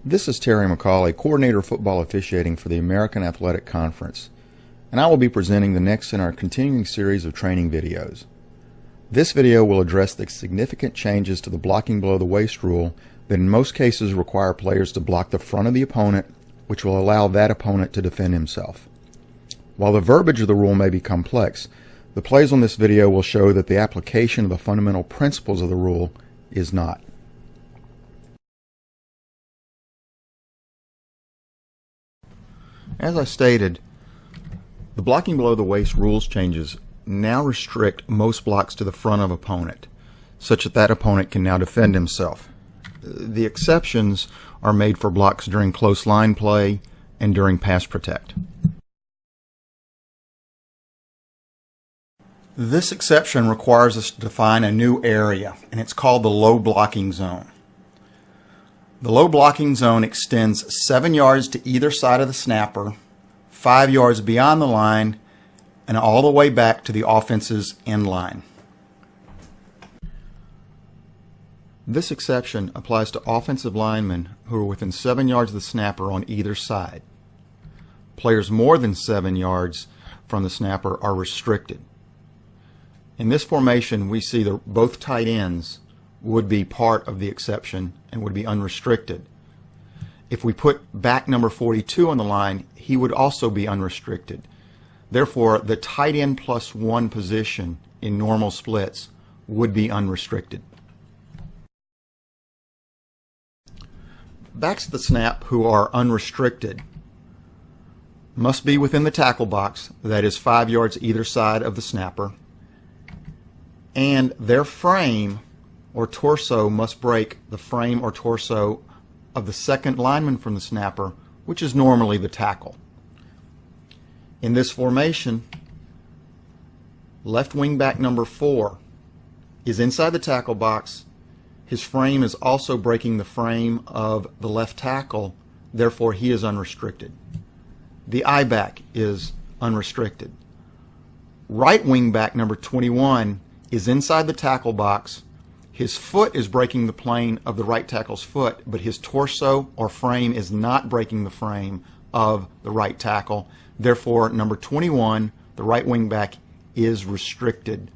This is Terry McCauley, Coordinator of Football Officiating for the American Athletic Conference, and I will be presenting the next in our continuing series of training videos. This video will address the significant changes to the blocking below the waist rule that in most cases require players to block the front of the opponent, which will allow that opponent to defend himself. While the verbiage of the rule may be complex, the plays on this video will show that the application of the fundamental principles of the rule is not. As I stated, the blocking below the waist rules changes now restrict most blocks to the front of opponent, such that that opponent can now defend himself. The exceptions are made for blocks during close line play and during pass protect. This exception requires us to define a new area, and it's called the low blocking zone. The low blocking zone extends 7 yards to either side of the snapper, 5 yards beyond the line, and all the way back to the offense's end line. This exception applies to offensive linemen who are within 7 yards of the snapper on either side. Players more than 7 yards from the snapper are restricted. In this formation, we see that both tight ends would be part of the exception and would be unrestricted. If we put back number 42 on the line, he would also be unrestricted. Therefore, the tight end plus one position in normal splits would be unrestricted. Backs to the snap who are unrestricted must be within the tackle box, that is 5 yards either side of the snapper, and their frame or torso must break the frame or torso of the second lineman from the snapper, which is normally the tackle. In this formation, left wing back number 4 is inside the tackle box. His frame is also breaking the frame of the left tackle, therefore he is unrestricted. The I-back is unrestricted. Right wing back number 21 is inside the tackle box. His foot is breaking the plane of the right tackle's foot, but his torso or frame is not breaking the frame of the right tackle. Therefore, number 21, the right wing back, is restricted.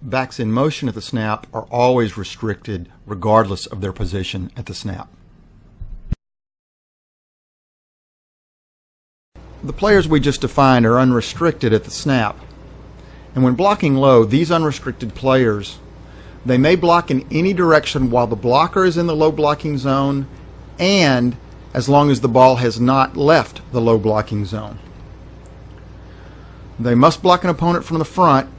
Backs in motion at the snap are always restricted regardless of their position at the snap. The players we just defined are unrestricted at the snap. And when blocking low, these unrestricted players, they may block in any direction while the blocker is in the low blocking zone and as long as the ball has not left the low blocking zone. They must block an opponent from the front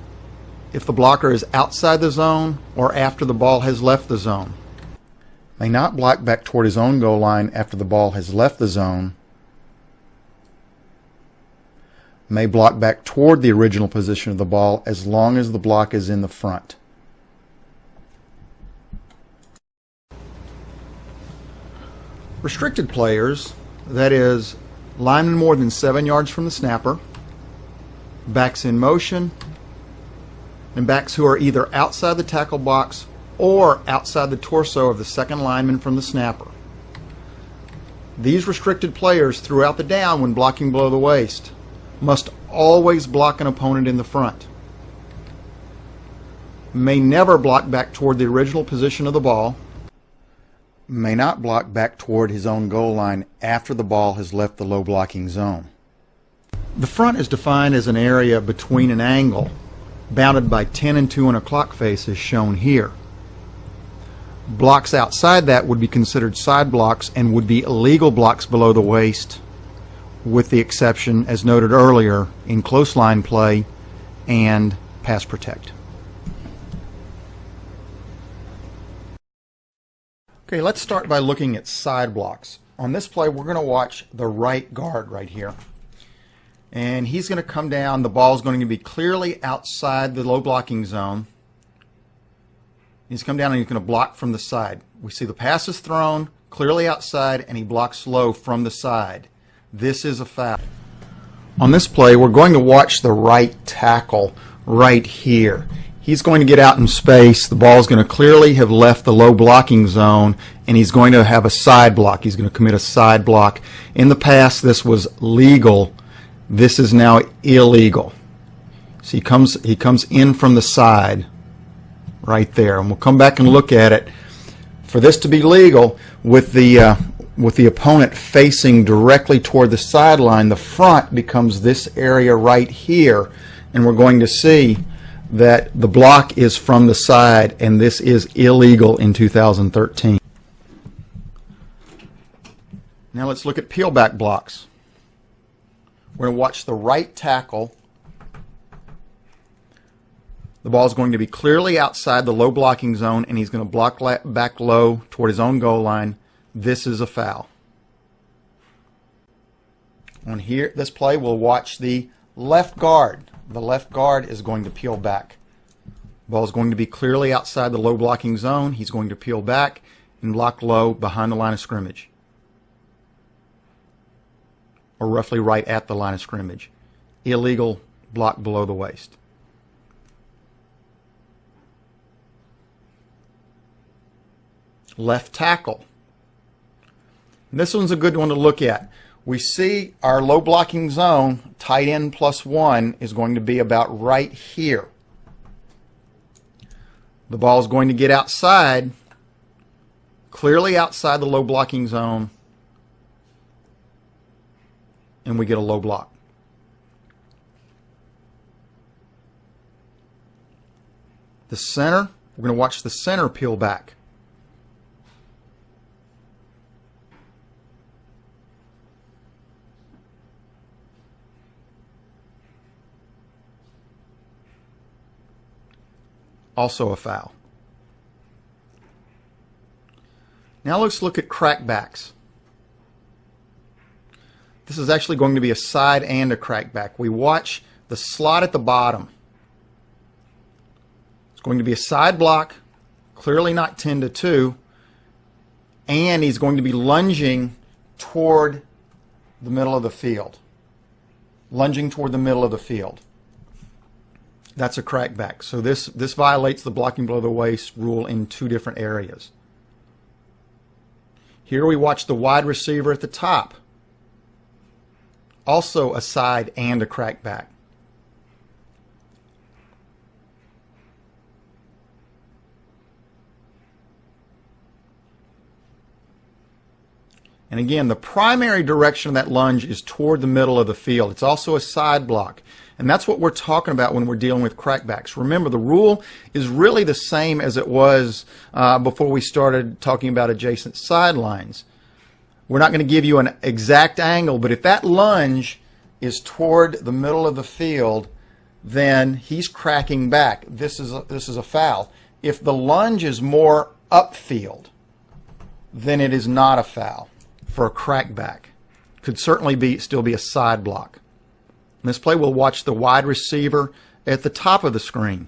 if the blocker is outside the zone or after the ball has left the zone. May not block back toward his own goal line after the ball has left the zone. May block back toward the original position of the ball as long as the block is in the front. Restricted players, that is, linemen more than 7 yards from the snapper, backs in motion, and backs who are either outside the tackle box or outside the torso of the second lineman from the snapper. These restricted players throughout the down when blocking below the waist must always block an opponent in the front. May never block back toward the original position of the ball. May not block back toward his own goal line after the ball has left the low blocking zone. The front is defined as an area between an angle bounded by 10 and 2 o'clock faces shown here. Blocks outside that would be considered side blocks and would be illegal blocks below the waist, with the exception, as noted earlier, in close line play and pass protect. Okay, let's start by looking at side blocks. On this play, we're going to watch the right guard right here. And he's going to come down. The ball is going to be clearly outside the low blocking zone. He's come down and he's going to block from the side. We see the pass is thrown clearly outside and he blocks low from the side. This is a foul. On this play, we're going to watch the right tackle right here. He's going to get out in space. The ball is going to clearly have left the low blocking zone, and he's going to have a side block. He's going to commit a side block. In the past, this was legal. This is now illegal. So he comes in from the side right there, and we'll come back and look at it. For this to be legal, with the opponent facing directly toward the sideline, the front becomes this area right here, and we're going to see that the block is from the side, and this is illegal in 2013. Now let's look at peel back blocks. We're going to watch the right tackle. The ball is going to be clearly outside the low blocking zone, and he's going to block back low toward his own goal line. This is a foul. On here, this play, we'll watch the left guard. The left guard is going to peel back. The ball is going to be clearly outside the low blocking zone. He's going to peel back and block low behind the line of scrimmage, or roughly right at the line of scrimmage. Illegal block below the waist. Left tackle. This one's a good one to look at. We see our low blocking zone, tight end +1, is going to be about right here. The ball is going to get outside, clearly outside the low blocking zone, and we get a low block. The center, we're going to watch the center peel back. Also a foul. Now let's look at crackbacks. This is actually going to be a side and a crackback. We watch the slot at the bottom. It's going to be a side block, clearly not 10-2, and he's going to be lunging toward the middle of the field. Lunging toward the middle of the field. That's a crackback. So this violates the blocking below the waist rule in two different areas. Here we watch the wide receiver at the top. Also a side and a crackback. And again, the primary direction of that lunge is toward the middle of the field. It's also a side block. And that's what we're talking about when we're dealing with crackbacks. Remember, the rule is really the same as it was before we started talking about adjacent sidelines. We're not going to give you an exact angle, but if that lunge is toward the middle of the field, then he's cracking back. This is a foul. If the lunge is more upfield, then it is not a foul for a crackback. Could certainly still be a side block. In this play, we'll watch the wide receiver at the top of the screen.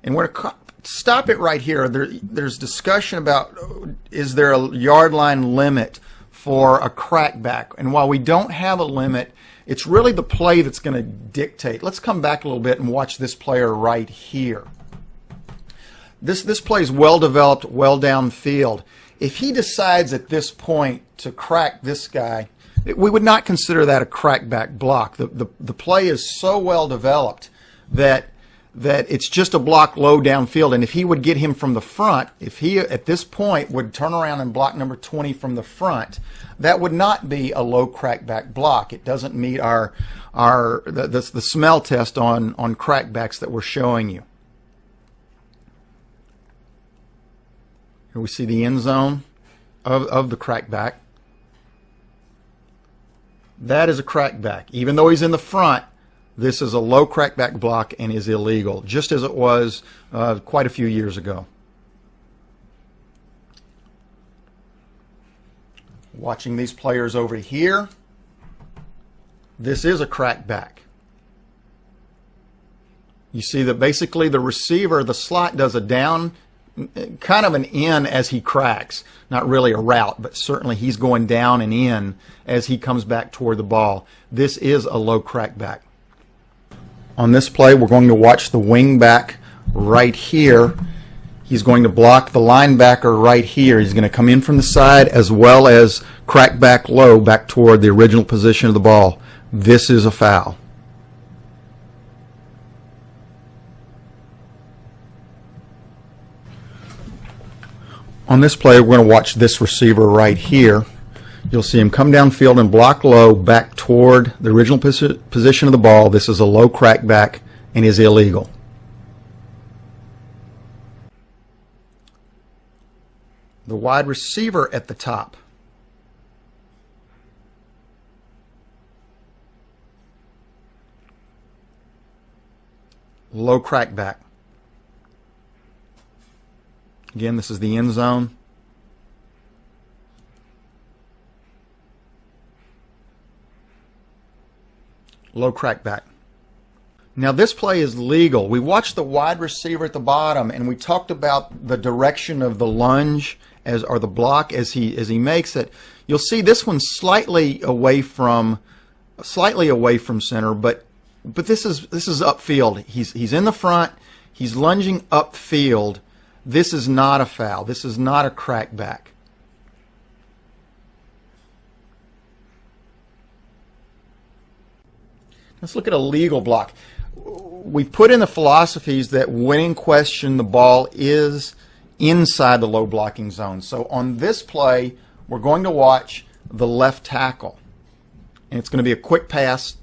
And we're going to stop it right here. There's discussion about, is there a yard line limit for a crackback? And while we don't have a limit, it's really the play that's going to dictate. Let's come back a little bit and watch this player right here. This play is well developed, well downfield. If he decides at this point to crack this guy, we would not consider that a crackback block. The play is so well developed that it's just a block low downfield. And if he would get him from the front, if he at this point would turn around and block number 20 from the front, that would not be a low crackback block. It doesn't meet the smell test on crackbacks that we're showing you. Here we see the end zone of the crackback. That is a crackback. Even though he's in the front, this is a low crackback block and is illegal, just as it was quite a few years ago. Watching these players over here, this is a crackback. You see that basically the receiver, the slot, does a down kind of an in as he cracks. Not really a route, but certainly he's going down and in as he comes back toward the ball. This is a low crack back. On this play, we're going to watch the wing back right here. He's going to block the linebacker right here. He's going to come in from the side as well as crack back low back toward the original position of the ball. This is a foul. On this play, we're going to watch this receiver right here. You'll see him come downfield and block low back toward the original position of the ball. This is a low crack back and is illegal. The wide receiver at the top. Low crack back. Again, this is the end zone. Low crack back. Now this play is legal. We watched the wide receiver at the bottom and we talked about the direction of the lunge or the block as he makes it. You'll see this one's slightly away from center, but this is upfield. He's in the front. He's lunging upfield. This is not a foul. This is not a crack back. Let's look at a legal block. We've put in the philosophies that when in question the ball is inside the low blocking zone. So on this play, we're going to watch the left tackle. And it's going to be a quick pass.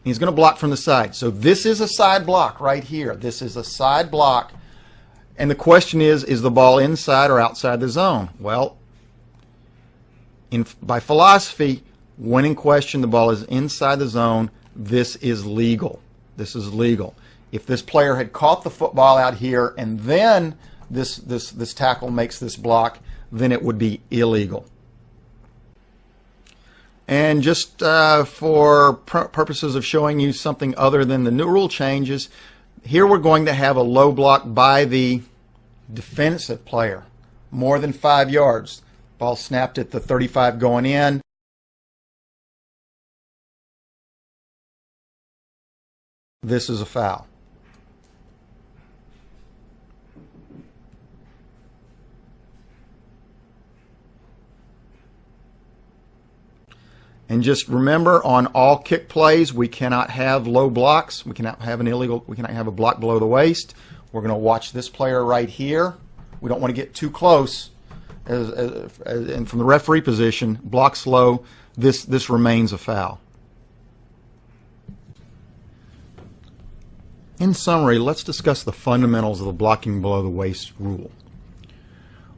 He's going to block from the side. So this is a side block right here. This is a side block. And the question is the ball inside or outside the zone? Well, by philosophy, when in question the ball is inside the zone, this is legal. This is legal. If this player had caught the football out here and then this tackle makes this block, then it would be illegal. And just for purposes of showing you something other than the new rule changes, here we're going to have a low block by the defensive player, more than 5 yards. Ball snapped at the 35 going in. This is a foul. And just remember, on all kick plays, we cannot have low blocks. We cannot have a block below the waist. We're going to watch this player right here. We don't want to get too close. And from the referee position, blocks low, this remains a foul. In summary, let's discuss the fundamentals of the blocking below the waist rule.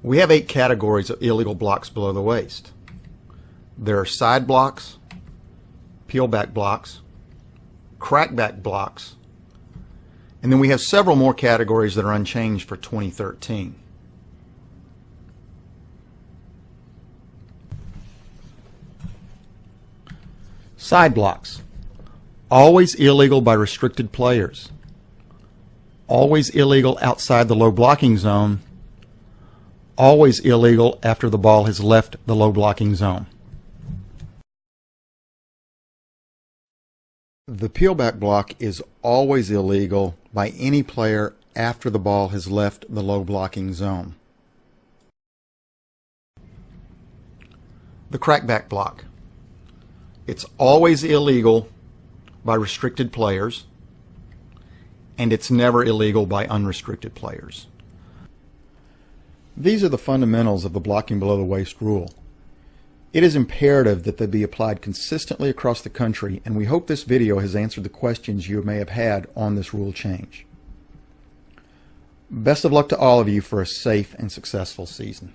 We have 8 categories of illegal blocks below the waist. There are side blocks, peel back blocks, crack back blocks, and then we have several more categories that are unchanged for 2013. Side blocks, always illegal by restricted players, always illegal outside the low blocking zone, always illegal after the ball has left the low blocking zone. The peelback block is always illegal by any player after the ball has left the low blocking zone. The crackback block. It's always illegal by restricted players, and it's never illegal by unrestricted players. These are the fundamentals of the blocking below the waist rule. It is imperative that they be applied consistently across the country, and we hope this video has answered the questions you may have had on this rule change. Best of luck to all of you for a safe and successful season.